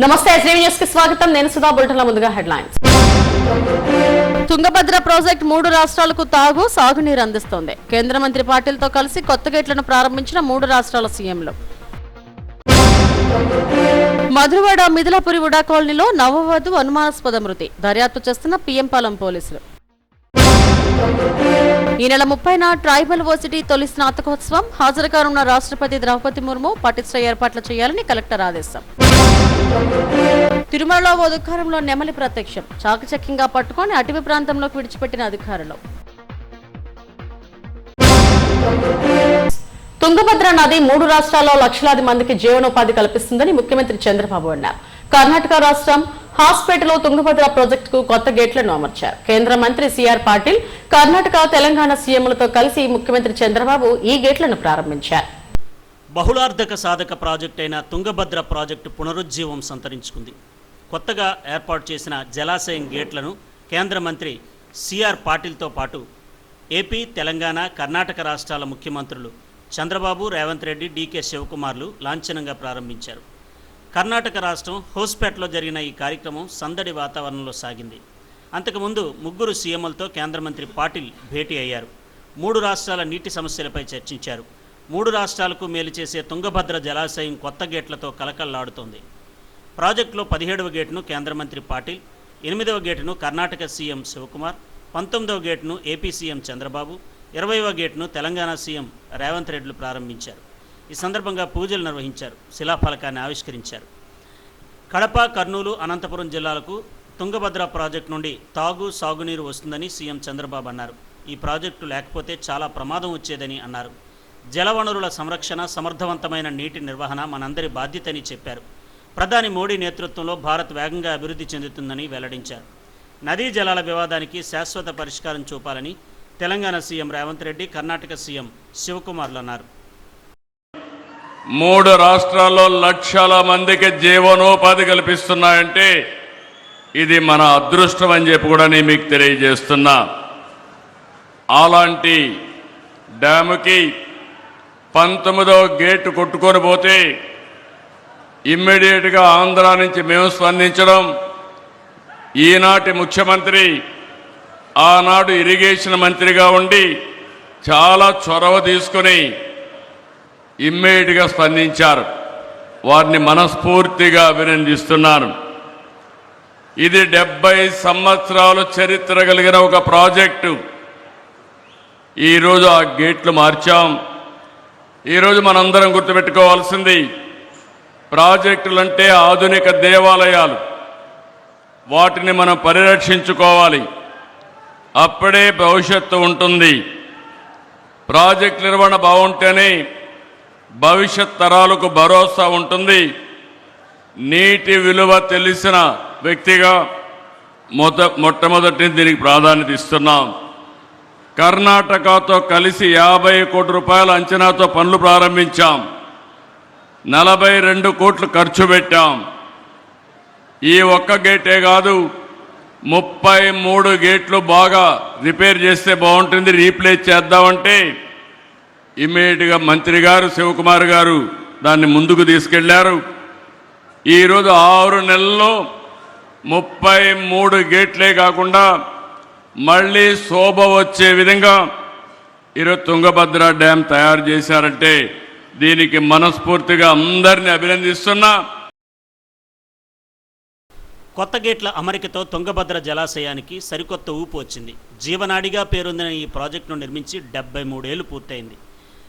నమస్తే SV news కి స్వాగతం. నేను సుధా. బులెటిన్ల ముందుగా హెడ్లైన్స్. తుంగభద్ర ప్రాజెక్ట్ 3 రాష్ట్రాలకు సాగునీరు అందిస్తోంది. కేంద్ర మంత్రి పాటిల్తో కలిసి కొత్త గేట్లను ప్రారంభించిన 3 రాష్ట్రాల సీఎంలు. మధురవాడ మిథిలాపురి ఉడా కాలనీలో నవవధు అనుమానాస్పద మృతి. దర్యాప్తు చేస్తున్న పిఎంపాలెం పోలీసులు. ఈ నెల 30న ట్రైబల్ వర్సిటీ తొలి స్నాతకోత్సవం. హాజరు కానున్న రాష్ట్రపతి ద్రౌపది ముర్ము పటిష్ట ఏర్పాట్లు చేయాలని కలెక్టర్ ఆదేశం. తిరుమలలో ఓ దుకాణంలో నెమలి ప్రత్యక్షం. చాకచక్యంగా పట్టుకొని అటవీ ప్రాంతంలోకి విడిచిపెట్టిన అధికారులు. తుంగభద్ర నది 3 రాష్ట్రాల్లో లక్షలాది మందికి జీవనోపాధి కల్పిస్తుందని ముఖ్యమంత్రి చంద్రబాబు అన్నారు. కర్ణాటక రాష్ట్రం హాస్పేటలో తుంగభద్ర ప్రాజెక్టుకు కొత్త గేట్లను అమర్చారు. కేంద్ర మంత్రి సిఆర్ పాటిల్, కర్ణాటక, తెలంగాణ సీఎంలతో కలిసి ముఖ్యమంత్రి చంద్రబాబు ఈ గేట్లను ప్రారంభించారు. బహుళార్ధక సాధక ప్రాజెక్టు అయిన తుంగభద్ర ప్రాజెక్టు పునరుజ్జీవం సంతరించుకుంది. కొత్తగా ఏర్పాటు చేసిన జలాశయం గేట్లను కేంద్ర మంత్రి సిఆర్ పాటిల్తో పాటు ఏపీ, తెలంగాణ, కర్ణాటక రాష్ట్రాల ముఖ్యమంత్రులు చంద్రబాబు, రేవంత్ రెడ్డి, డీకే శివకుమార్లు లాంఛనంగా ప్రారంభించారు. కర్ణాటక రాష్ట్రం హోస్పేటలో జరిగిన ఈ కార్యక్రమం సందడి వాతావరణంలో సాగింది. అంతకుముందు 3 సీఎంలతో కేంద్ర మంత్రి పాటిల్ భేటీ అయ్యారు. 3 రాష్ట్రాల నీటి సమస్యలపై చర్చించారు. 3 రాష్ట్రాలకు మేలు చేసే తుంగభద్ర జలాశయం కొత్త గేట్లతో కలకల్లాడుతోంది. ప్రాజెక్టులో 17వ గేటును కేంద్ర మంత్రి పాటిల్, 8వ గేటును కర్ణాటక సీఎం శివకుమార్, 19వ గేటును ఏపీ సీఎం చంద్రబాబు, 20వ గేటును తెలంగాణ సీఎం రేవంత్ రెడ్డిలు ప్రారంభించారు. ఈ సందర్భంగా పూజలు నిర్వహించారు. శిలాఫలకాన్ని ఆవిష్కరించారు. కడప, కర్నూలు, అనంతపురం జిల్లాలకు తుంగభద్ర ప్రాజెక్టు నుండి సాగునీరు వస్తుందని సీఎం చంద్రబాబు అన్నారు. ఈ ప్రాజెక్టు లేకపోతే చాలా ప్రమాదం వచ్చేదని అన్నారు. జలవనరుల సంరక్షణ, సమర్థవంతమైన నీటి నిర్వహణ మనందరి బాధ్యతని చెప్పారు. ప్రధాని మోడీ నేతృత్వంలో భారత్ వేగంగా అభివృద్ధి చెందుతుందని వెల్లడించారు. నదీ జలాల వివాదానికి శాశ్వత పరిష్కారం చూపాలని తెలంగాణ సీఎం రేవంత్ రెడ్డి, కర్ణాటక సీఎం శివకుమార్లు అన్నారు. 3 రాష్ట్రాల్లో లక్షల మందికి జీవనోపాధి కల్పిస్తున్నాయంటే ఇది మన అదృష్టం అని చెప్పి కూడా నేను మీకు తెలియజేస్తున్నా. అలాంటి డ్యాముకి 19వ గేటు కొట్టుకొని పోతే ఇమ్మీడియట్గా ఆంధ్ర నుంచి మేము స్పందించడం, ఈనాటి ముఖ్యమంత్రి ఆనాడు ఇరిగేషన్ మంత్రిగా ఉండి చాలా చొరవ తీసుకుని ఇమ్మీడియట్గా స్పందించారు. వారిని మనస్ఫూర్తిగా అభినందిస్తున్నాను. ఇది 70 సంవత్సరాలు చరిత్ర కలిగిన ఒక ప్రాజెక్టు. ఈరోజు ఆ గేట్లు మార్చాం. ఈరోజు మనందరం గుర్తుపెట్టుకోవాల్సింది, ప్రాజెక్టులంటే ఆధునిక దేవాలయాలు. వాటిని మనం పరిరక్షించుకోవాలి. అప్పుడే భవిష్యత్తు ఉంటుంది. ప్రాజెక్టు నిర్వహణ బాగుంటేనే భవిష్యత్ తరాలకు భరోసా ఉంటుంది. నీటి విలువ తెలిసిన వ్యక్తిగా మొట్టమొదటి దీనికి ప్రాధాన్యత ఇస్తున్నాం. కర్ణాటకతో కలిసి 50 కోట్ల రూపాయల అంచనాతో పనులు ప్రారంభించాం. 42 కోట్లు ఖర్చు పెట్టాం. ఈ ఒక్క గేటే కాదు, 33 గేట్లు బాగా రిపేర్ చేస్తే బాగుంటుంది, రీప్లేస్ చేద్దామంటే ఇమ్మీడియట్గా మంత్రి గారు శివకుమార్ గారు దాన్ని ముందుకు తీసుకెళ్లారు. ఈరోజు 6 నెలల్లో 33 గేట్లే కాకుండా మళ్ళీ శోభ వచ్చే విధంగా ఈరోజు తుంగభద్ర డ్యామ్ తయారు చేశారంటే దీనికి మనస్ఫూర్తిగా అందరినీ అభినందిస్తున్నా. కొత్త గేట్ల అమరికతో తుంగభద్ర జలాశయానికి సరికొత్త ఊపు వచ్చింది. జీవనాడిగా పేరొందిన ఈ ప్రాజెక్టును నిర్మించి 73 ఏళ్లు పూర్తయింది.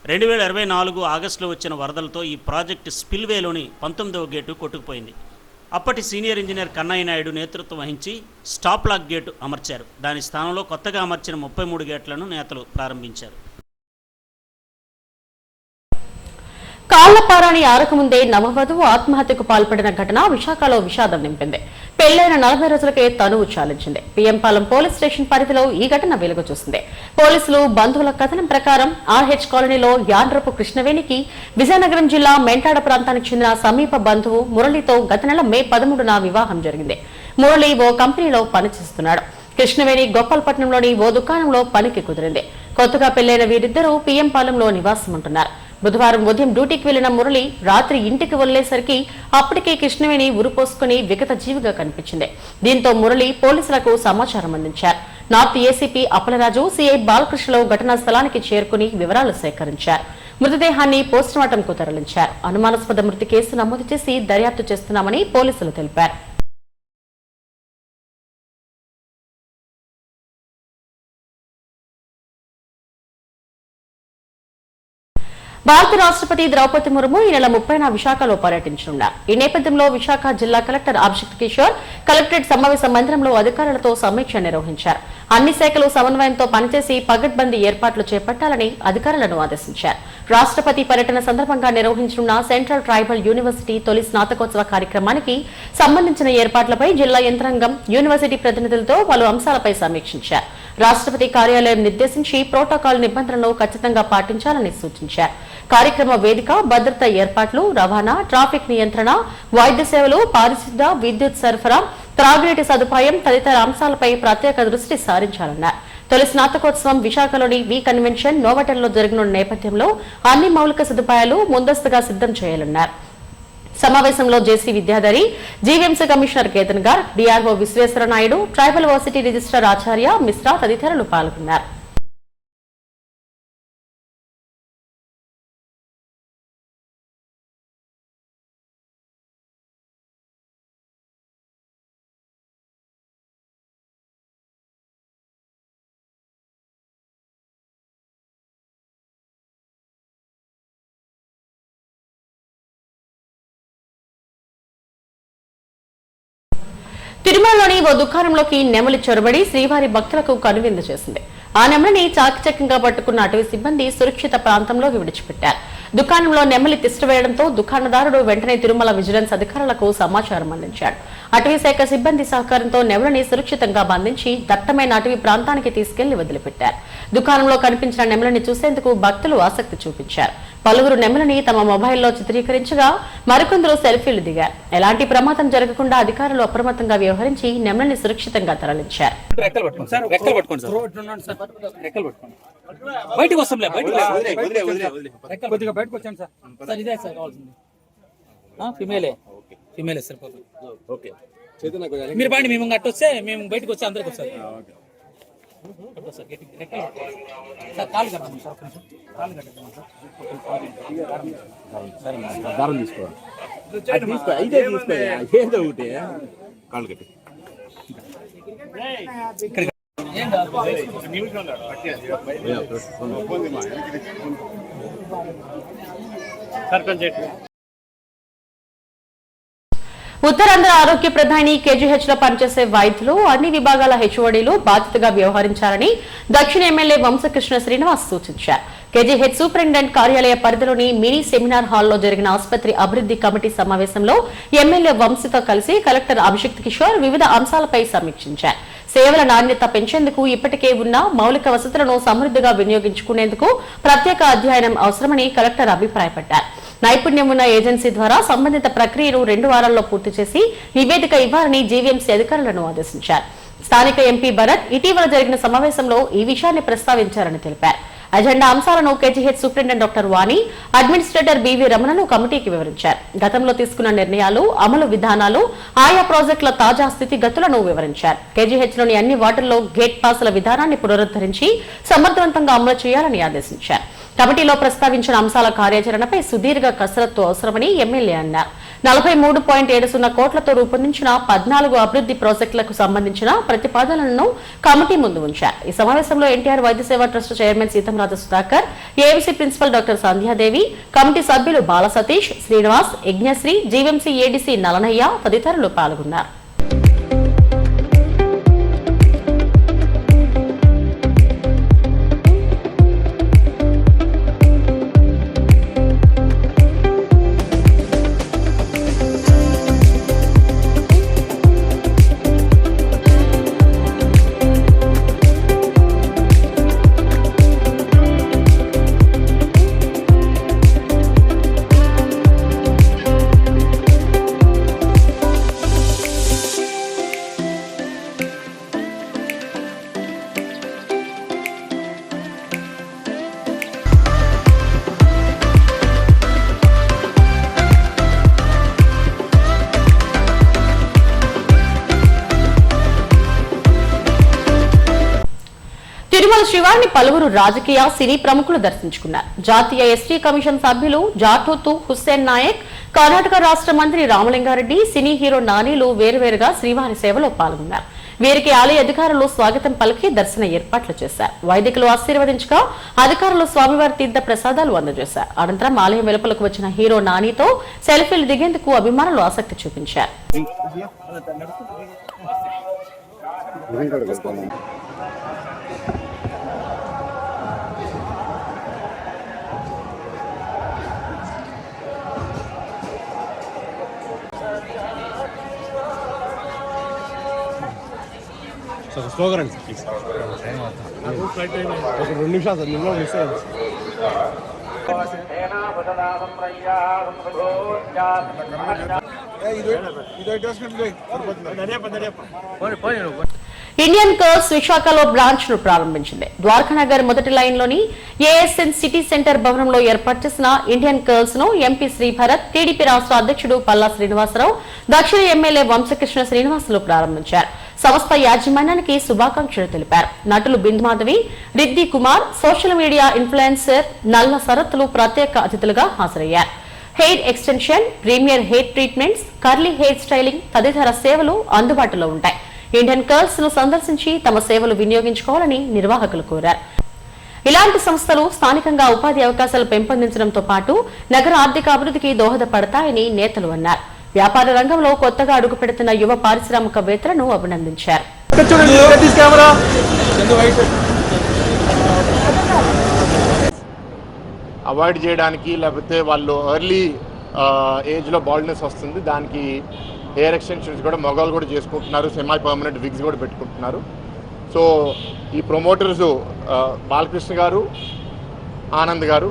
2024 ఆగస్టులో వచ్చిన వరదలతో ఈ ప్రాజెక్టు స్పిల్వేలోని 19వ గేటు కొట్టుకుపోయింది. అప్పటి సీనియర్ ఇంజనీర్ కన్నయ్య నాయుడు నేతృత్వం వహించి స్టాప్ లాక్ గేటు అమర్చారు. దాని స్థానంలో కొత్తగా అమర్చిన 33 గేట్లను నేతలు ప్రారంభించారు. కాళ్లపారాని ఆరకముందే నవవధువు ఆత్మహత్యకు పాల్పడిన ఘటన విశాఖలో విషాదం నింపింది. పెళ్లైన 40 రోజులకే తనువు చాలించింది. పిఎంపాలెం పోలీస్ స్టేషన్ పరిధిలో ఈ ఘటన వెలుగు చూసింది. పోలీసులు, బంధువుల కథనం ప్రకారం ఆర్హెచ్ కాలనీలో యాడ్రపు కృష్ణవేణికి విజయనగరం జిల్లా మెంటాడ ప్రాంతానికి చెందిన సమీప బంధువు మురళితో గత నెల మే 13న వివాహం జరిగింది. మురళి ఓ కంపెనీలో పనిచేస్తున్నాడు. కృష్ణవేణి గోపాలపట్నంలోని ఓ దుకాణంలో పనికి కుదిరింది. కొత్తగా పెళ్లైన వీరిద్దరూ పిఎంపాలెంలో నివాసం ఉంటున్నారు. బుధవారం ఉదయం డ్యూటీకి వెళ్లిన మురళి రాత్రి ఇంటికి వెళ్లేసరికి అప్పటికే కృష్ణవేణి ఉరిపోసుకుని విగత జీవిగా కనిపించింది. దీంతో మురళి పోలీసులకు సమాచారం అందించారు. నార్త్ ఏసీపీ అప్పలరాజు, సీఐ బాలకృష్ణలో ఘటనా స్థలానికి చేరుకుని వివరాలు సేకరించారు. మృతదేహాన్ని పోస్టుమార్టంకు తరలించారు. అనుమానాస్పద మృతి కేసు నమోదు చేసి దర్యాప్తు చేస్తున్నామని పోలీసులు తెలిపారు. భారత రాష్ట్రపతి ద్రౌపది ముర్ము ఈ నెల 30న విశాఖలో పర్యటించనున్నారు. ఈ నేపథ్యంలో విశాఖ జిల్లా కలెక్టర్ అభిషిక్త్ కిషోర్ కలెక్టరేట్ సమావేశ మందిరంలో అధికారులతో సమీక్ష నిర్వహించారు. అన్ని శాఖలు సమన్వయంతో పనిచేసి పగడ్బందీ ఏర్పాట్లు చేపట్టాలని అధికారులను ఆదేశించారు. రాష్ట్రపతి పర్యటన సందర్భంగా నిర్వహించనున్న సెంట్రల్ ట్రైబల్ యూనివర్సిటీ తొలి స్నాతకోత్సవ కార్యక్రమానికి సంబంధించిన ఏర్పాట్లపై జిల్లా యంత్రాంగం, యూనివర్సిటీ ప్రతినిధులతో పలు అంశాలపై సమీక్షించారు. రాష్ట్రపతి కార్యాలయం నిర్దేశించి ప్రోటోకాల్ నిబంధనలను ఖచ్చితంగా పాటించాలని సూచించారు. కార్యక్రమ వేదిక, భద్రతా ఏర్పాట్లు, రవాణా, ట్రాఫిక్ నియంత్రణ, వైద్య సేవలు, పారిశుద్ధ్య, విద్యుత్ సరఫరా, త్రాగునీటి సదుపాయం తదితర అంశాలపై ప్రత్యేక దృష్టి సారించాలన్నారు. తొలి స్నాతకోత్సవం విశాఖలోని వి కన్వెన్షన్ నోవటెల్లో జరగనున్న నేపథ్యంలో అన్ని మౌలిక సదుపాయాలు ముందస్తుగా సిద్ధం చేయాలన్నారు. సమావేశంలో JC Vidyadhari, GVMC commissioner Ketan గార్, DRO Visweswara Naidu, tribal varsity registrar Acharya Mishra తదితరులు పాల్గొన్నారు. తిరుమలలోని ఓ దుకాణంలోకి నెమలి చొరబడి శ్రీవారి భక్తులకు కనువిందు చేసింది. ఆ నెమలిని చాకచక్యంగా పట్టుకున్న అటవీ సిబ్బంది సురక్షిత ప్రాంతంలోకి విడిచిపెట్టారు. దుకాణంలో నెమలి తిష్టవేయడంతో దుకాణదారుడు వెంటనే తిరుమల విజిలెన్స్ అధికారులకు సమాచారం అందించాడు. అటవీ శాఖ సిబ్బంది సహకారంతో నెమలిని సురక్షితంగా బంధించి దట్టమైన అటవీ ప్రాంతానికి తీసుకెళ్లి వదిలిపెట్టారు. దుకాణంలో కనిపించిన నెమలిని చూసేందుకు భక్తులు ఆసక్తి చూపించారు. పలువురు నెమలిని తమ మొబైల్లో చిత్రీకరించగా మరికొందరు సెల్ఫీలు దిగారు. ఎలాంటి ప్రమాదం జరగకుండా అధికారులు అప్రమత్తంగా వ్యవహరించి నెమలిని సురక్షితంగా తరలించారు. బయటకు వస్తాంలే, కొద్దిగా బయటకు వచ్చాను సార్. ఇదే సార్ కావాల్సింది, ఫిమేలే సరిపోతుంది. మీరు బాండి, మేము అట్టు వస్తే మేము బయటకు వస్తే అందరికి వస్తారు. కాలు కట్టండి సార్, కాలు కట్టండి సార్. దారం తీసుకోవాలి, అయితే తీసుకో ఏదో ఒకటి కాళ్ళు కట్టి ఏం కాదు. ఉత్తరాంధ్ర ఆరోగ్య ప్రధాని కేజీహెచ్ లో పనిచేసే వైద్యులు, అన్ని విభాగాల హెచ్ఓడీలు బాధ్యతగా వ్యవహరించాలని దక్షిణ ఎమ్మెల్యే వంశకృష్ణ శ్రీనివాస్ సూచించారు. కేజీహెచ్ సూపరింటెండెంట్ కార్యాలయ పరిధిలోని మినీ సెమినార్ హాల్లో జరిగిన ఆసుపత్రి అభివృద్ధి కమిటీ సమావేశంలో ఎమ్మెల్యే వంశీతో కలిసి కలెక్టర్ అభిషిక్త్ కిషోర్ వివిధ అంశాలపై సమీక్షించారు. సేవల నాణ్యత పెంచేందుకు ఇప్పటికే ఉన్న మౌలిక వసతులను సమృద్ధిగా వినియోగించుకునేందుకు ప్రత్యేక అధ్యయనం అవసరమని కలెక్టర్ అభిప్రాయపడ్డారు. నైపుణ్యం ఉన్న ఏజెన్సీ ద్వారా సంబంధిత ప్రక్రియను 2 వారాల్లో పూర్తి చేసి నివేదిక ఇవ్వాలని జీవీఎంసీ అధికారులను ఆదేశించారు. స్థానిక ఎంపీ భరత్ ఇటీవల జరిగిన సమావేశంలో ఈ విషయాన్ని ప్రస్తావించారని తెలిపారు. అజెండా అంశాలను కేజీహెచ్ సూపరింటెండెంట్ డాక్టర్ వాణి, అడ్మినిస్ట్రేటర్ బీవీ రమణను కమిటీకి వివరించారు. గతంలో తీసుకున్న నిర్ణయాలు, అమలు విధానాలు, ఆయా ప్రాజెక్టుల తాజా స్థితిగతులను వివరించారు. కేజీహెచ్లోని అన్ని వార్డుల్లో గేట్ పాసుల విధానాన్ని పునరుద్ధరించి సమర్థవంతంగా అమలు చేయాలని ఆదేశించారు. కమిటీలో ప్రస్తావించిన అంశాల కార్యాచరణపై సుదీర్ఘ కసరత్తు అవసరమని ఎమ్మెల్యే అన్నారు. 43.70 కోట్లతో రూపొందించిన 14 అభివృద్ధి ప్రాజెక్టులకు సంబంధించిన ప్రతిపాదనలను కమిటీ ముందు ఉంచారు. ఈ సమావేశంలో ఎన్టీఆర్ వైద్య సేవా trust chairman Seetamraju Sudhakar, AMC principal doctor Sandhyadevi, committee సభ్యులు బాల సతీష్, శ్రీనివాస్, యజ్ఞశ్రీ, జీవీఎంసీ ఏడీసీ నలనయ్య తదితరులు పాల్గొన్నారు. తిరుమల శ్రీవారిని పలువురు రాజకీయ సినీ ప్రముఖులు దర్శించుకున్నారు. జాతీయ ఎస్టీ కమిషన్ సభ్యులు జాటూతు హుస్సేన్ నాయక్, కర్ణాటక రాష్ట్ర మంత్రి రామలింగారెడ్డి, సినీ హీరో నానీలు వేరువేరుగా శ్రీవారి సేవలో పాల్గొన్నారు. వీరికి ఆలయ అధికారులు స్వాగతం పలికి దర్శన ఏర్పాట్లు చేశారు. వైదికులు ఆశీర్వదించగా అధికారులు స్వామివారి తీర్థ ప్రసాదాలు అందజేశారు. అనంతరం ఆలయం వెలుపలకు వచ్చిన హీరో నానితో సెల్ఫీలు దిగేందుకు అభిమానులు ఆసక్తి చూపించారు. స్లోగా రండి ప్లీజ్. ఒక 2 నిమిషాలు సార్, నిన్న మిస్ అయ్యాను. ఇండియన్ కర్స్ విశాఖలో బ్రాంచ్ ను ప్రారంభించింది. ద్వారకానగర్ మొదటి లైన్ లోని ఏఎస్ఎన్ సిటీ సెంటర్ భవనంలో ఏర్పాటు చేసిన ఇండియన్ కర్స్ ను ఎంపీ శ్రీభరత్, టీడీపీ రాష్ట్ర అధ్యక్షుడు పల్లా శ్రీనివాసరావు, దక్షిణ ఎమ్మెల్యే వంశకృష్ణ శ్రీనివాసులు ప్రారంభించారు. సంస్థ యాజమాన్యానికి శుభాకాంక్షలు తెలిపారు. నటులు Bindumadhavi, Riddhi Kumar, social media influencer Nalla శరత్లు ప్రత్యేక అతిథులుగా హాజరయ్యారు. Hair extension, premier hair treatments, curly hair styling తదితర సేవలు అందుబాటులో ఉంటాయి. ఇండియన్ కర్ల్స్ ను సందర్శించి తమ సేవలు వినియోగించుకోవాలని నిర్వాహకులు కోరారు. ఇలాంటి సంస్థలు స్థానికంగా ఉపాధి అవకాశాలు పెంపొందించడంతో పాటు నగర ఆర్థిక అభివృద్ధికి దోహదపడతాయని నేతలు అన్నారు. వ్యాపార రంగంలో కొత్తగా అడుగు పెడుతున్న యువ పారిశ్రామికవేత్తలను అభినందించారు. అవాయిడ్ చేయడానికి, లేకపోతే వాళ్ళు ఎర్లీ ఏజ్లో బాల్డ్నెస్ వస్తుంది, దానికి హెయిర్ ఎక్స్టెన్షన్స్ కూడా మగవాళ్ళు కూడా చేసుకుంటున్నారు. సెమీ పర్మనెంట్ విగ్స్ కూడా పెట్టుకుంటున్నారు. సో ఈ ప్రమోటర్స్ బాలకృష్ణ గారు, ఆనంద్ గారు.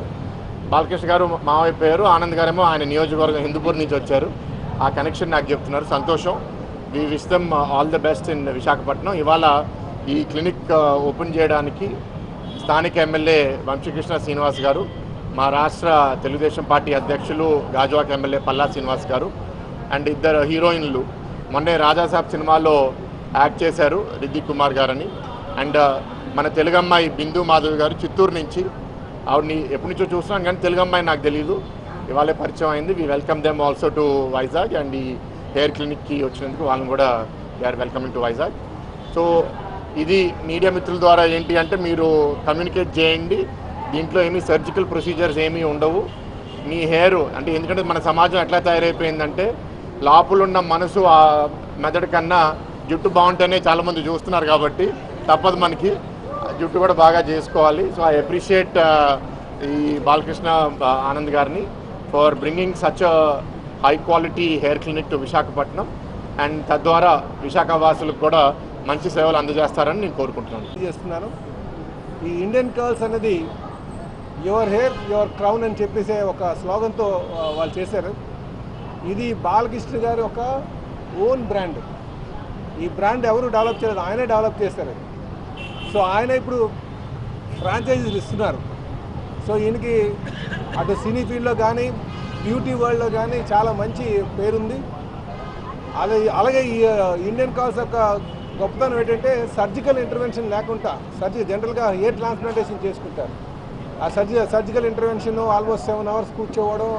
బాలకృష్ణ గారు మావయ్య పేరు, ఆనంద్ గారేమో ఆయన నియోజకవర్గం హిందూపూర్ నుంచి వచ్చారు. ఆ కనెక్షన్ నాకు చెప్తున్నారు, సంతోషం. We wish them all the best in Visakhapatnam. ఇవాళ ఈ క్లినిక్ ఓపెన్ చేయడానికి స్థానిక ఎమ్మెల్యే వంశకృష్ణ శ్రీనివాస్ గారు, మా రాష్ట్ర తెలుగుదేశం పార్టీ అధ్యక్షులు గాజువాక ఎమ్మెల్యే పల్లా శ్రీనివాస్ గారు అండ్ ఇద్దరు హీరోయిన్లు మొన్నే రాజాసాబ్ సినిమాలో యాక్ట్ చేశారు, రిద్ది కుమార్ గారని. అండ్ మన తెలుగు అమ్మాయి బిందు మాధవి గారు చిత్తూరు నుంచి. ఆవిడని ఎప్పటి నుంచో చూస్తున్నాను కానీ తెలుగు అమ్మాయి నాకు తెలీదు, ఇవాళే పరిచయం అయింది. We welcome them also to Vizag. And ఈ హెయిర్ క్లినిక్కి వచ్చినందుకు వాళ్ళని కూడా we're welcoming to Vizag. So ఇది మీడియా మిత్రుల ద్వారా ఏంటి అంటే మీరు కమ్యూనికేట్ చేయండి. దీంట్లో ఏమీ సర్జికల్ ప్రొసీజర్స్ ఏమీ ఉండవు. మీ హెయిర్ అంటే, ఎందుకంటే మన సమాజం ఎట్లా తయారైపోయిందంటే లోపలున్న మనసు ఆ మెదడు కన్నా జుట్టు బాగుంటేనే చాలామంది చూస్తున్నారు, కాబట్టి తప్పదు మనకి జుట్టు కూడా బాగా చేసుకోవాలి. సో ఐ అప్రిషియేట్ ఈ బాలకృష్ణ ఆనంద్ గారిని for bringing such high quality hair clinic to Visakhapatnam. And తద్వారా విశాఖ వాసులకు కూడా మంచి సేవలు అందజేస్తారని నేను కోరుకుంటున్నాను. ఈ ఇండియన్ కర్ల్స్ అనేది యువర్ హెయిర్ యువర్ క్రౌన్ అని చెప్పేసి ఒక స్లోగన్తో వాళ్ళు చేశారు. ఇది బాలకృష్ణ గారి ఒక ఓన్ బ్రాండ్. ఈ బ్రాండ్ ఎవరు డెవలప్ చేయలేదు, ఆయనే డెవలప్ చేశారు. సో ఆయన ఇప్పుడు ఫ్రాంచైజీలు ఇస్తున్నారు. సో ఈయనకి అటు సినీ ఫీల్డ్లో కానీ బ్యూటీ వరల్డ్లో కానీ చాలా మంచి పేరుంది. అలాగే ఈ ఇండియన్ కర్ల్స్ యొక్క గొప్పతనం ఏంటంటే సర్జికల్ ఇంటర్వెన్షన్ లేకుండా జనరల్గా హెయిర్ ట్రాన్స్ప్లాంటేషన్ చేసుకుంటారు. ఆ సర్జికల్ ఇంటర్వెన్షన్ ఆల్మోస్ట్ 7 hours కూర్చోవడం,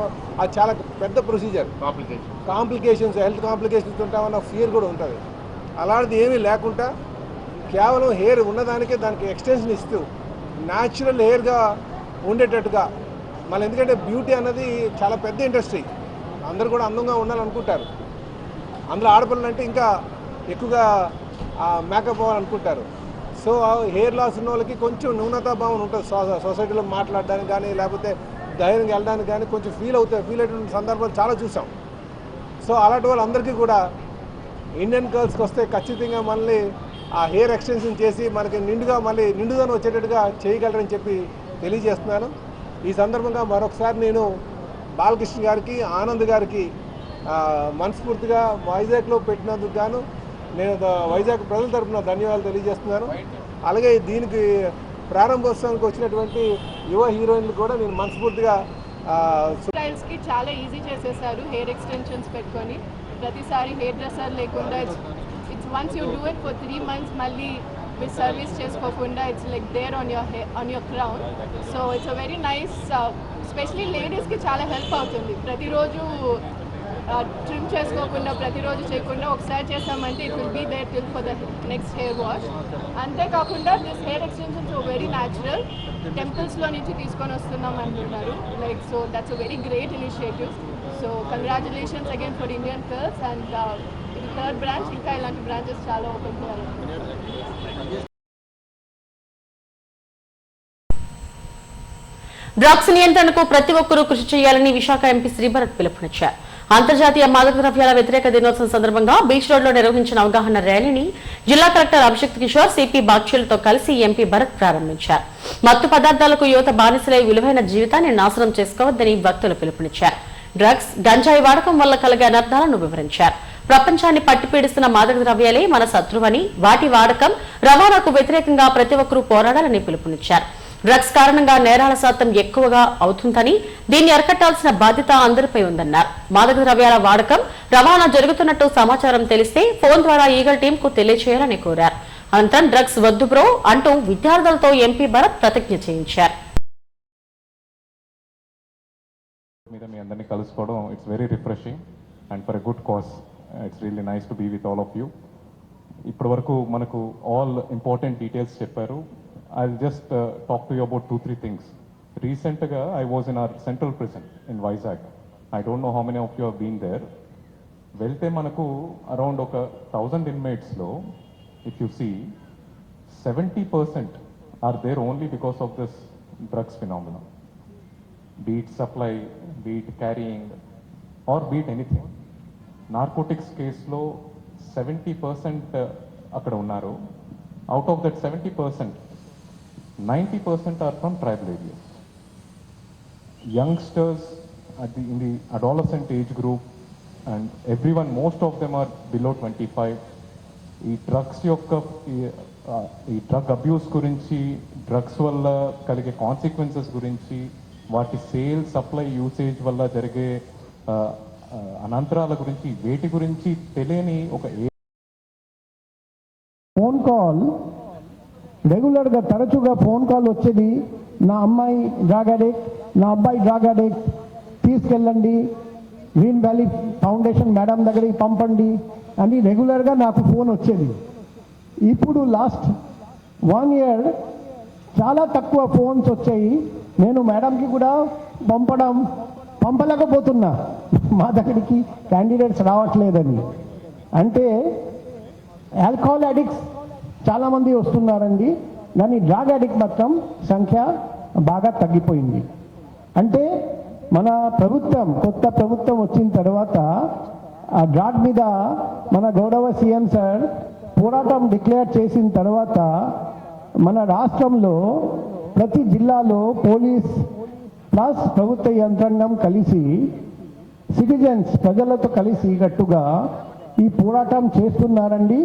అది చాలా పెద్ద ప్రొసీజర్. కాంప్లికేషన్స్, హెల్త్ కాంప్లికేషన్స్ ఉంటామన్న ఫియర్ కూడా ఉంటుంది. అలాంటిది ఏమీ లేకుండా కేవలం హెయిర్ ఉన్నదానికే దానికి ఎక్స్టెన్షన్ ఇస్తూ న్యాచురల్ హెయిర్గా ఉండేటట్టుగా. మళ్ళీ ఎందుకంటే బ్యూటీ అన్నది చాలా పెద్ద ఇండస్ట్రీ, అందరూ కూడా అందంగా ఉండాలనుకుంటారు. అందులో ఆడపిల్లలు అంటే ఇంకా ఎక్కువగా మేకప్ అవ్వాలనుకుంటారు. సో హెయిర్ లాస్ ఉన్న వాళ్ళకి కొంచెం న్యూనతాభావం ఉంటుంది. సొసైటీలో మాట్లాడడానికి కానీ లేకపోతే ధైర్యంగా వెళ్ళడానికి కానీ కొంచెం ఫీల్ అయినటువంటి సందర్భాలు చాలా చూసాం. సో అలాంటి వాళ్ళందరికీ కూడా ఇండియన్ కర్ల్స్కి వస్తే ఖచ్చితంగా మళ్ళీ ఆ హెయిర్ ఎక్స్టెన్షన్ చేసి మనకి నిండుదనం వచ్చేటట్టుగా చేయగలరని చెప్పి తెలియజేస్తున్నాను. ఈ సందర్భంగా మరొకసారి నేను బాలకృష్ణ గారికి, ఆనంద్ గారికి మనస్ఫూర్తిగా వైజాగ్లో పెట్టినందుకు గాను నేను వైజాగ్ ప్రజల తరఫున ధన్యవాదాలు తెలియజేస్తున్నాను. అలాగే దీనికి ప్రారంభోత్సవానికి వచ్చినటువంటి యువ హీరోయిన్లు కూడా నేను మనస్ఫూర్తిగా స్టైల్స్కి చాలా ఈజీ చేసేసారు. హెయిర్ ఎక్స్టెన్షన్స్ పెట్టుకొని ప్రతిసారి హెయిర్ డ్రెస్సర్ లేకుండా it's once you do it for 3 months మళ్ళీ మీరు సర్వీస్ చేసుకోకుండా it's like there on your crown. So it's a very nice, specially లేడీస్కి చాలా హెల్ప్ అవుతుంది. ప్రతిరోజు ట్రిమ్ చేసుకోకుండా, ప్రతిరోజు చేయకుండా ఒకసారి చేసామంటే it will be there till for the next hair wash. అంతేకాకుండా this hair extensions very natural, టెంపుల్స్లో నుంచి తీసుకొని వస్తున్నాం అంటున్నారు. Like so that's a very great initiative. So congratulations again for Indian curls. And ఇది థర్డ్ బ్రాంచ్, ఇంకా ఇలాంటి branches చాలా ఓపెన్ చేయాలి. డ్రగ్స్ నియంత్రణకు ప్రతి ఒక్కరూ కృషి చేయాలని విశాఖ ఎంపీ శ్రీభరత్ పిలుపునిచ్చారు. అంతర్జాతీయ మాదక ద్రవ్యాల వ్యతిరేక దినోత్సవం సందర్భంగా బీచ్ రోడ్ లో నిర్వహించిన అవగాహన ర్యాలీని జిల్లా కలెక్టర్ అభిషేక్ కిషోర్, సిపి బాక్షులతో కలిసి ఎంపీ భరత్ ప్రారంభించారు. మత్తు పదార్థాలకు యువత బానిసలై విలువైన జీవితాన్ని నాశనం చేసుకోవద్దని భక్తులు పిలుపునిచ్చారు. డ్రగ్స్, గంజాయి వాడకం వల్ల కలిగే అనర్థాలను వివరించారు. ప్రపంచాన్ని పట్టిపీడిస్తున్న మాదక ద్రవ్యాలే మన శత్రువని, వాటి వాడకం, రవాణాకు వ్యతిరేకంగా ప్రతి ఒక్కరూ పోరాడాలని పిలుపునిచ్చారు. డ్రగ్స్ కారణంగా నేరాల శాతం ఎక్కువగా అవుతుందని, దీన్ని అరికట్టాల్సిన బాధ్యత అందరిపై ఉందన్నారు. మాదక ద్రవ్యాల వాడకం, రవాణా జరుగుతున్నట్టు సమాచారం తెలిస్తే ఫోన్ ద్వారా ఈగల్ టీం కు తెలియచేయాలని కోరారు. అనంతరం డ్రగ్స్ వద్దు బ్రో అంటూ విద్యార్థులతో ఎంపీ భరత్ ప్రతిజ్ఞ చేయించారు. మీ అందరినీ కలుసుకోవడం it's very refreshing and for a good cause. It's really nice to be with all of you. ఇప్పటి వరకు మనకు ఆల్ ఇంపార్టెంట్ డీటెయిల్స్ చెప్పారు. I'll just talk to you about 2-3 things. Recently, I was in our central prison in Vizag. I don't know how many of you have been there. Velte manaku around 1,000 inmates lo, if you see, 70% are there only because of this drugs phenomenon. Be it supply, be it carrying, or be it anything. Narcotics case lo 70% akkada unnaru. Out of that 70%, 90% are from tribal areas. Youngsters in the adolescent age group, and everyone, most of them are below 25. ఈ drugs యొక్క ఈ drug abuse గురించి, drugs వల్ల కలిగే consequences గురించి, వాటి sale, supply, usage వల్ల జరిగే అనంతరాల గురించి, వేటి గురించి తెలియని ఒక ఫోన్ కాల్ రెగ్యులర్గా తరచుగా ఫోన్ కాల్ వచ్చేది. నా అమ్మాయి డ్రగ్ అడిక్ట్, నా అబ్బాయి డ్రగ్ అడిక్ట్, తీసుకెళ్ళండి, గ్రీన్ వ్యాలీ ఫౌండేషన్ మేడం దగ్గరికి పంపండి అని రెగ్యులర్గా నాకు ఫోన్ వచ్చేది. ఇప్పుడు లాస్ట్ 1 year చాలా తక్కువ ఫోన్స్ వచ్చాయి. నేను మేడంకి కూడా పంపలేకపోతున్నా, మా దగ్గరికి క్యాండిడేట్స్ రావట్లేదని. అంటే ఆల్కహాల్ అడిక్ట్స్ చాలామంది వస్తున్నారండి, కానీ డ్రగ్ అడిక్ట్ మాత్రం సంఖ్య బాగా తగ్గిపోయింది. అంటే మన ప్రభుత్వం, కొత్త ప్రభుత్వం వచ్చిన తర్వాత ఆ డ్రగ్ మీద మన గౌరవ సీఎం సార్ పోరాటం డిక్లేర్ చేసిన తర్వాత మన రాష్ట్రంలో ప్రతి జిల్లాలో పోలీస్ ప్లస్ ప్రభుత్వ యంత్రాంగం కలిసి, సిటిజన్స్ ప్రజలతో కలిసి గట్టుగా ఈ పోరాటం చేస్తున్నారండి.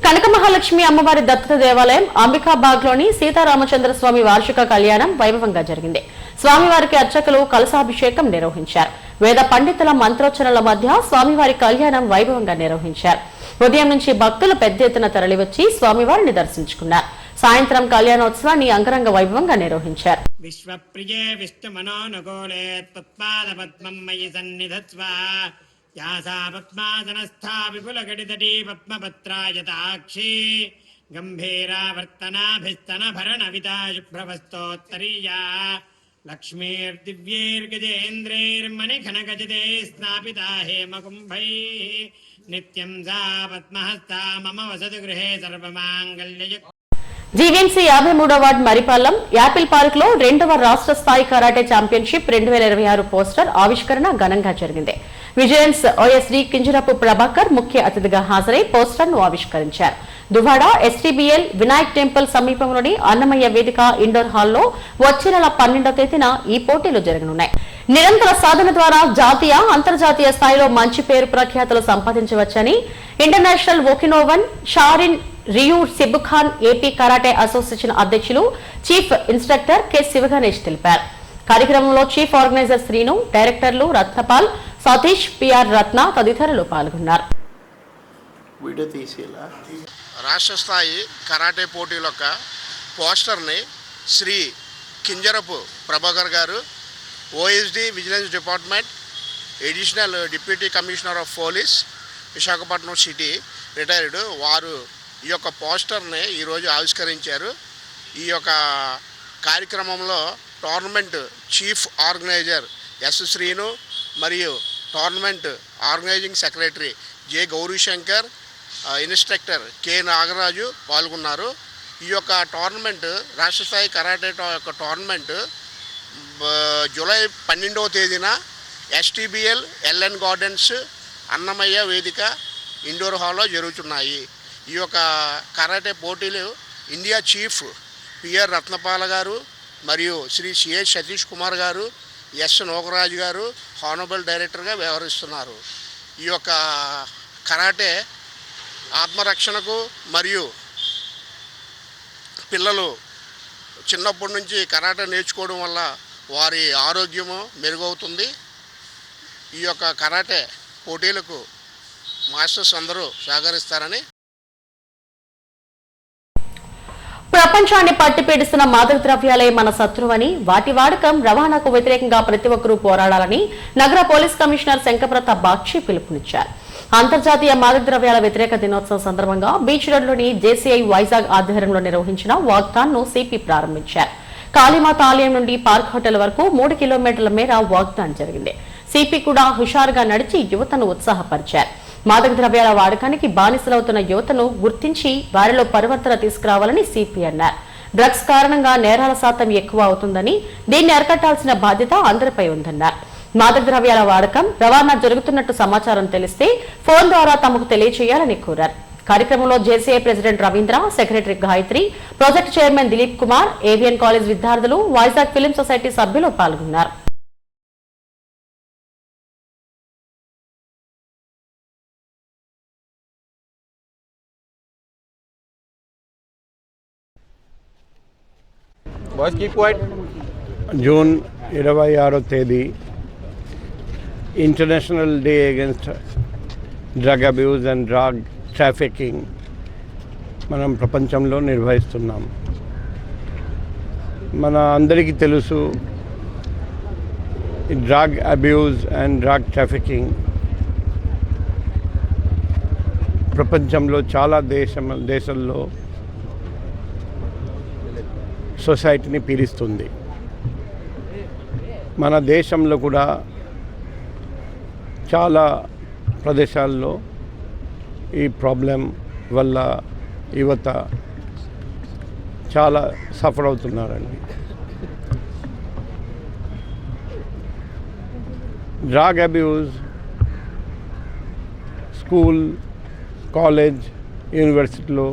కనక మహాలక్ష్మి అమ్మవారి దత్తత దేవాలయం అంబికాబాగ్ లోని సీతారామచంద్ర స్వామి వార్షిక కళ్యాణం వైభవంగా జరిగింది. స్వామివారికి అర్చకులు కలశాభిషేకం నిర్వహించారు. వేద పండితుల మంత్రోచ్చరణల మధ్య స్వామివారి కళ్యాణం వైభవంగా నిర్వహించారు. ఉదయం నుంచి భక్తులు పెద్ద ఎత్తున తరలివచ్చి స్వామివారిని దర్శించుకున్నారు. సాయంత్రం కళ్యాణోత్సవాన్ని అంగరంగ వైభవంగా నిర్వహించారు. విశ్వప్రియే విష్ణు మనోనుకూలే తత్పాద పద్మం మయి సన్నిధత్వ యాసా పద్మాసనస్థా విపులగడితటీ పద్మపత్రాయతాక్షి గంభీరావర్తనాభిస్తన భరణవితా శుభ్రవస్తోత్తరీయా లక్ష్మీర్దివ్యైర్గజేంద్రైర్మణిఘనగజితే స్నాపితా హేమకుంభైః నిత్యం సా పద్మహస్తా మమ వసతు గృహే సర్వమాంగళ్యయుక్త. జీవీఎంసీ 53వ వార్డు మరిపాలెం యాపిల్ పార్క్ లో 2వ రాష్ట్ర స్థాయి కరాటే ఛాంపియన్షిప్ 2026 పోస్టర్ ఆవిష్కరణ ఘనంగా జరిగింది. విజిలెన్స్ ఓఎస్డీ కింజరపు ప్రభాకర్ ముఖ్య అతిథిగా హాజరై పోస్టర్ ను ఆవిష్కరించారు. దువాడ ఎస్టీబీఎల్ వినాయక్ టెంపుల్ సమీపంలోని అన్నమయ్య వేదిక ఇండోర్ హాల్లో వచ్చే నెల 12వ తేదీన ఈ పోటీలు జరగనున్నాయి. నిరంతర సాధన ద్వారా జాతీయ, అంతర్జాతీయ స్థాయిలో మంచి పేరు ప్రఖ్యాతులు సంపాదించవచ్చని ఇంటర్నేషనల్ ఓకినోవన్ షారిన్ రియూ సిబుఖాన్ ఏపీ కరాటే అసోసియేషన్ అధ్యక్షులు చీఫ్ ఇన్స్ట్రక్టర్ కె శివగణేష్ తెలిపారు. కార్యక్రమంలో చీఫ్ ఆర్గనైజర్ శ్రీను, డైరెక్టర్లు రత్నపాల్, సతీష్, పిఆర్ రత్న తదితరులు పాల్గొన్నారు. వీడియో తీసేలా రాష్ట్ర స్థాయి కరాటే పోటీల యొక్క పోస్టర్ని శ్రీ కింజరపు ప్రభాకర్ గారు, OSD vigilance department, additional deputy commissioner of police, Visakhapatnam city, retired, వారు ఈ యొక్క పోస్టర్ని ఈరోజు ఆవిష్కరించారు. ఈ యొక్క కార్యక్రమంలో tournament chief organiser S Srinu మరియు tournament organising secretary J Gowrishankar, instructor K Nagaraju పాల్గొన్నారు. ఈ యొక్క టోర్నమెంట్ రాష్ట్ర స్థాయి కరాటే యొక్క టోర్నమెంట్ జూలై 12వ తేదీన STBL LN గార్డెన్స్ అన్నమయ్య వేదిక ఇండోర్ హాల్లో జరుగుతున్నాయి. ఈ యొక్క కరాటే పోటీలు ఇండియా చీఫ్ PR రత్నపాల గారు మరియు శ్రీ CH సతీష్ కుమార్ గారు, S నోకరాజు గారు హానరబుల్ డైరెక్టర్గా వ్యవహరిస్తున్నారు. ఈ యొక్క కరాటే ఆత్మరక్షణకు మరియు పిల్లలు చిన్నప్పటి నుంచి కరాటే నేర్చుకోవడం వల్ల వారి ఆరోగ్యము మెరుగవుతుంది. ఈ యొక్క కరాటే పోటీలకు మాస్టర్స్ అందరూ సహకరిస్తారని. ప్రపంచాన్ని పట్టిపీడిస్తున్న మాదక ద్రవ్యాలే మన శత్రువని, వాటి వాడకం రవాణాకు వ్యతిరేకంగా ప్రతి ఒక్కరూ పోరాడాలని నగర పోలీస్ కమిషనర్ శంకరప్రతాప్ బాక్షి పిలుపునిచ్చారు. అంతర్జాతీయ మాదక ద్రవ్యాల వ్యతిరేక దినోత్సవం సందర్భంగా బీచ్ రోడ్లోని JCI వైజాగ్ ఆధ్వర్యంలో నిర్వహించిన వాక్థాన్ ను సిపి ప్రారంభించారు. కాళీమాత ఆలయం నుండి పార్క్ హోటల్ వరకు 3 కిలోమీటర్ల మేర వాక్థాన్ జరిగింది. సిపి కూడా హుషారుగా నడిచి యువతను ఉత్సాహపరిచారు. మాదక ద్రవ్యాల వాడకానికి బానిసలవుతున్న యువతను గుర్తించి వారిలో పరివర్తన తీసుకురావాలని సిపి అన్నారు. డ్రగ్స్ కారణంగా నేరాల శాతం ఎక్కువ అవుతుందని, దీన్ని అరికట్టాల్సిన బాధ్యత అందరిపై ఉందన్నారు. మాదక ద్రవ్యాల వాడకం, రవాణా జరుగుతున్నట్టు సమాచారం తెలిస్తే ఫోన్ ద్వారా తమకు తెలియజేయాలని కోరారు. కార్యక్రమంలో JCI president Ravindra, secretary Gayatri, project chairman Dilip Kumar, avian college విద్యార్థులు, వైజాగ్ ఫిలిం సొసైటీ సభ్యులు పాల్గొన్నారు. జూన్ 26వ తేదీ international day against drug abuse and drug trafficking మనం ప్రపంచంలో నిర్వహిస్తున్నాం. మన అందరికీ తెలుసు, drug abuse and drug trafficking ప్రపంచంలో చాలా దేశాల్లో సొసైటీని పీడిస్తుంది. మన దేశంలో కూడా చాలా ప్రదేశాల్లో ఈ ప్రాబ్లం వల్ల యువత చాలా సఫర్ అవుతున్నారండి. డ్రగ్ అబ్యూజ్ స్కూల్, కాలేజ్, యూనివర్సిటీలో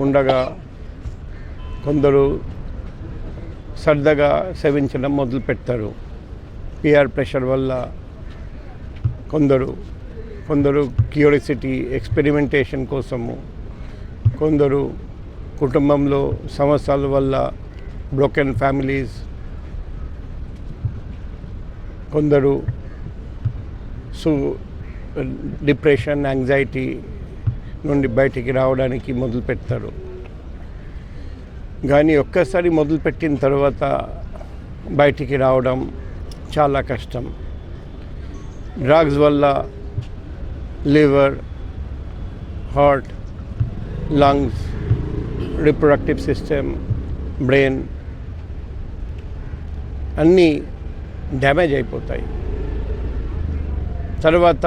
ఉండగా కొందరు సరదాగా సేవించడం మొదలు పెడతారు. పిఆర్ ప్రెషర్ వల్ల కొందరు క్యూరియాసిటీ, ఎక్స్పెరిమెంటేషన్ కోసము, కొందరు కుటుంబంలో సమస్యల వల్ల బ్రోకెన్ ఫ్యామిలీస్, కొందరు డిప్రెషన్, యాంగ్జైటీ నుండి బయటికి రావడానికి మొదలు పెడతారు. కానీ ఒక్కసారి మొదలుపెట్టిన తర్వాత బయటికి రావడం చాలా కష్టం. డ్రగ్స్ వల్ల liver, heart, lungs, reproductive system, brain అన్నీ డ్యామేజ్ అయిపోతాయి. తర్వాత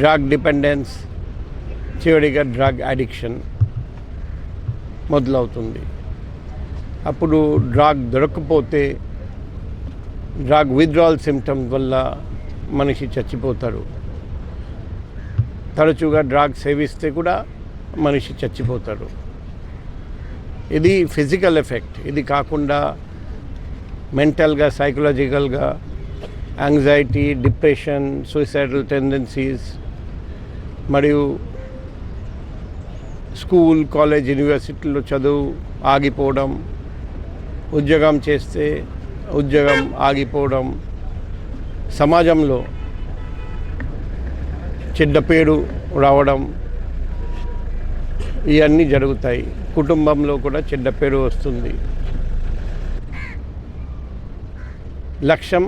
డ్రగ్ డిపెండెన్స్, చివరిగా డ్రగ్ అడిక్షన్ మొదలవుతుంది. అప్పుడు డ్రగ్ దొరకకపోతే డ్రగ్ విత్డ్రావల్ సిమ్టమ్స్ వల్ల మనిషి చచ్చిపోతారు. తరచుగా డ్రగ్ సేవిస్తే కూడా మనిషి చచ్చిపోతారు. ఇది ఫిజికల్ ఎఫెక్ట్. ఇది కాకుండా మెంటల్గా, సైకలాజికల్గా యాంగ్జైటీ, డిప్రెషన్, సూసైడల్ టెండెన్సీస్ మరియు స్కూల్, కాలేజ్, యూనివర్సిటీలో చదువు ఆగిపోవడం, ఉద్యోగం చేస్తే ఉద్యోగం ఆగిపోవడం, సమాజంలో చెడ్డ పేరు రావడం ఇవన్నీ జరుగుతాయి. కుటుంబంలో కూడా చెడ్డ పేరు వస్తుంది. లక్ష్యం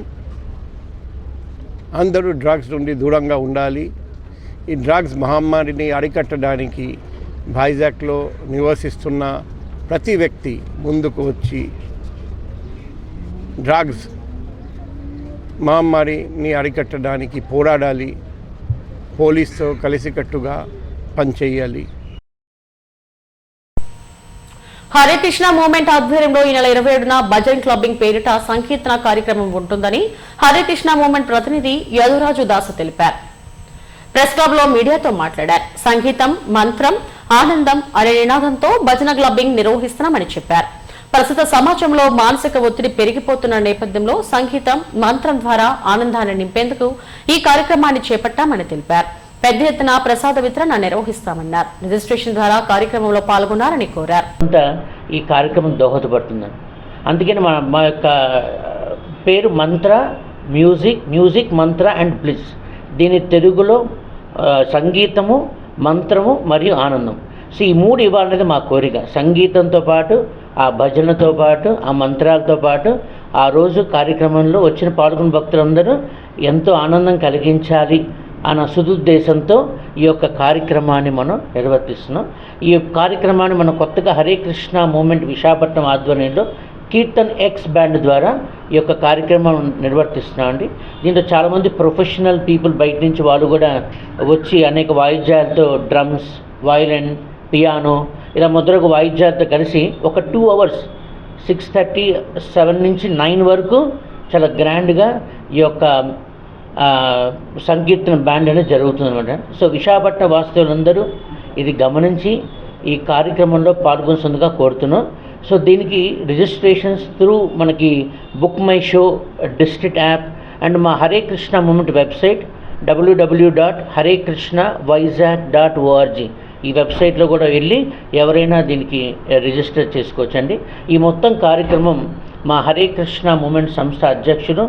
అందరూ డ్రగ్స్ నుండి దూరంగా ఉండాలి. ఈ డ్రగ్స్ మహమ్మారిని అరికట్టడానికి వైజాగ్లో నివసిస్తున్న ప్రతి వ్యక్తి ముందుకు వచ్చి డ్రగ్స్ మహమ్మారిని అరికట్టడానికి పోరాడాలి. పోలీసుతో కలిసికట్టుగా పనిచేయాలి. హరే కృష్ణ మూవ్మెంట్ ఆధ్వర్యంలో ఈ నెల 27న భజన్ క్లబ్బింగ్ పేరిట సంకీర్తన కార్యక్రమం ఉంటుందని హరే కృష్ణ మూవ్మెంట్ ప్రతినిధి యదురాజు దాసు తెలిపారు. ప్రెస్ క్లబ్ లో మీడియాతో మాట్లాడారు. సంగీతం, మంత్రం, ఆనందం అనే నినాదంతో భజన క్లబ్బింగ్ నిర్వహిస్తున్నామని చెప్పారు. ప్రస్తుత సమాజంలో మానసిక ఒత్తిడి పెరిగిపోతున్న నేపథ్యంలో సంగీతం, మంత్రం ద్వారా ఆనందాన్ని నింపేందుకు ఈ కార్యక్రమాన్ని చేపట్టామని తెలిపారు. పెద్ద ఎత్తున ప్రసాద వితరణ నిర్వహిస్తామన్నారు. రిజిస్ట్రేషన్ ద్వారా కార్యక్రమంలో పాల్గొన్నారని కోరారు. ఈ కార్యక్రమం దోహదపడుతుందని అందుకని మా యొక్క పేరు మంత్ర మ్యూజిక్ మంత్ర అండ్ బ్లిస్. దీని తెలుగులో సంగీతము, మంత్రము మరియు ఆనందం. సో ఈ మూడు ఇవ్వాలనేది మా కోరిక. సంగీతంతో పాటు, ఆ భజనతో పాటు, ఆ మంత్రాలతో పాటు ఆ రోజు కార్యక్రమంలో వచ్చిన పాల్గొన్న భక్తులందరూ ఎంతో ఆనందం కలిగించాలి అన్న సదుద్దేశంతో ఈ యొక్క కార్యక్రమాన్ని మనం నిర్వర్తిస్తున్నాం. ఈ కార్యక్రమాన్ని మనం కొత్తగా హరే కృష్ణ మూవ్మెంట్ విశాఖపట్నం ఆధ్వర్యంలో కీర్తన్ ఎక్స్ బ్యాండ్ ద్వారా ఈ యొక్క కార్యక్రమం నిర్వర్తిస్తున్నాం అండి. దీంట్లో చాలామంది ప్రొఫెషనల్ పీపుల్ బయట నుంచి వాళ్ళు కూడా వచ్చి అనేక వాయిద్యాలతో డ్రమ్స్, వయలిన్, పియానో ఇలా మొదలగు వాయిద్యాలతో కలిసి ఒక 2 hours 6:30, 7 నుంచి 9 వరకు చాలా గ్రాండ్గా ఈ యొక్క సంకీర్తన బ్యాండ్ అనేది జరుగుతుంది అనమాట. సో విశాఖపట్నం వాస్తవులందరూ ఇది గమనించి ఈ కార్యక్రమంలో పాల్గొనగా కోరుతున్నాం. సో దీనికి రిజిస్ట్రేషన్స్ త్రూ మనకి book my show district app and మా Hare Krishna movement website www.harekrishnavizag.org ఈ వెబ్సైట్లో కూడా వెళ్ళి ఎవరైనా దీనికి రిజిస్టర్ చేసుకోవచ్చండి. ఈ మొత్తం కార్యక్రమం మా హరే కృష్ణ మూవ్మెంట్ సంస్థ అధ్యక్షుడు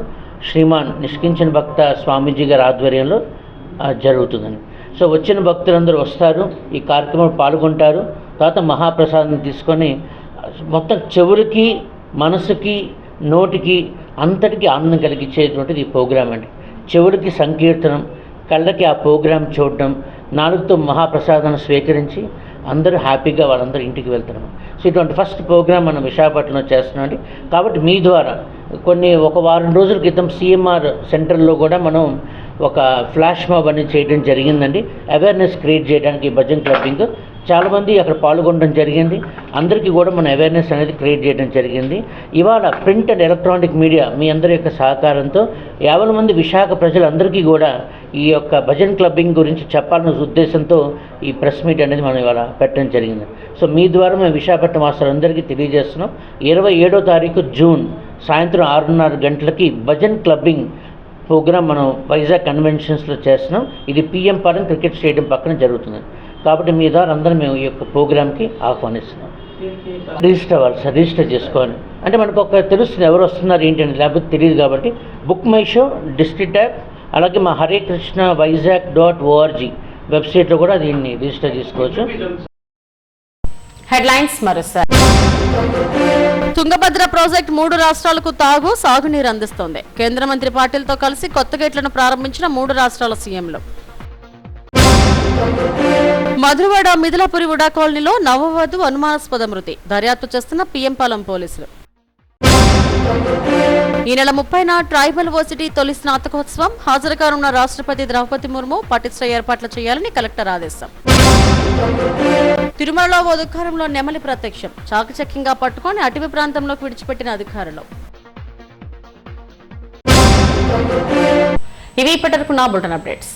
శ్రీమాన్ నిష్కించన భక్త స్వామీజీ గారి ఆధ్వర్యంలో జరుగుతుందండి. సో వచ్చిన భక్తులందరూ వస్తారు, ఈ కార్యక్రమంలో పాల్గొంటారు. తర్వాత మహాప్రసాదం తీసుకొని మొత్తం చెవులకి, మనసుకి, నోటికి అంతటికీ ఆనందం కలిగించేటువంటిది ఈ ప్రోగ్రాం అండి. చెవులకి సంకీర్తనం, కళ్ళకి ఆ ప్రోగ్రాం చూడడం, నాలుగుతో మహాప్రసాదాన్ని స్వీకరించి అందరూ హ్యాపీగా వాళ్ళందరూ ఇంటికి వెళ్తారు. సో ఇటువంటి ఫస్ట్ ప్రోగ్రాం మనం విశాఖపట్నంలో చేస్తున్నామండి. కాబట్టి మీ ద్వారా ఒక వారం రోజుల క్రితం సిఎంఆర్ సెంటర్లో కూడా మనం ఒక ఫ్లాష్ మాబ్ అనేది చేయడం జరిగిందండి. అవేర్నెస్ క్రియేట్ చేయడానికి భజన్ క్లబ్బింగ్ చాలామంది అక్కడ పాల్గొనడం జరిగింది. అందరికీ కూడా మన అవేర్నెస్ అనేది క్రియేట్ చేయడం జరిగింది. ఇవాళ ప్రింట్ అండ్ ఎలక్ట్రానిక్ మీడియా మీ అందరి యొక్క సహకారంతో 50 మంది విశాఖ ప్రజలందరికీ కూడా ఈ యొక్క భజన్ క్లబ్బింగ్ గురించి చెప్పాలన్న ఉద్దేశంతో ఈ ప్రెస్ మీట్ అనేది మనం ఇవాళ పెట్టడం జరిగింది. సో మీ ద్వారా మేము విశాఖపట్నం వాసులందరికీ తెలియజేస్తున్నాం. 27వ తారీఖు జూన్ సాయంత్రం 6:30 గంటలకి భజన్ క్లబ్బింగ్ ప్రోగ్రాం మనం వైజాగ్ కన్వెన్షన్స్లో చేస్తున్నాం. ఇది పిఎం పాలెం క్రికెట్ స్టేడియం పక్కన జరుగుతుంది. కాబట్టి మీ ద్వారా అందరూ మేము ఈ యొక్క ప్రోగ్రామ్కి ఆహ్వానిస్తున్నాం. రిజిస్టర్ అవ్వాలి సార్, రిజిస్టర్ చేసుకోవాలి. అంటే మనకు ఒక తెలుస్తుంది ఎవరు వస్తున్నారు ఏంటంటే, లేకపోతే తెలియదు. కాబట్టి book my show district app అలాగే మా హరే కృష్ణ వైజాగ్.org వెబ్సైట్లో కూడా దీన్ని రిజిస్టర్ చేసుకోవచ్చు. హెడ్లైన్స్ మరోసారి. తుంగభద్ర ప్రాజెక్ట్ 3 రాష్ట్రాలకు సాగునీరు అందిస్తోంది. కేంద్ర మంత్రి పాటిల్తో కలిసి కొత్త గేట్లను ప్రారంభించిన 3 రాష్ట్రాల సీఎంలు. మధురవాడ మిథిలాపురి ఉడా కాలనీలో నవవధు అనుమానాస్పద మృతి. దర్యాప్తు చేస్తున్న పిఎం పాలెం పోలీసులు. ఈ నెల 30న ట్రైబల్ వర్సిటీ తొలి స్నాతకోత్సవం. హాజరు కానున్న రాష్ట్రపతి ద్రౌపది ముర్ము పటిష్ట ఏర్పాట్లు చేయాలని కలెక్టర్ ఆదేశం. తిరుమలలో ఓ దుకాణంలో నెమలి ప్రత్యక్షం. చాకచక్యంగా పట్టుకొని అటవీ ప్రాంతంలోకి విడిచిపెట్టిన అధికారులు. ఇవి ఇప్పటివరకు నా బులెటిన్ అప్డేట్స్.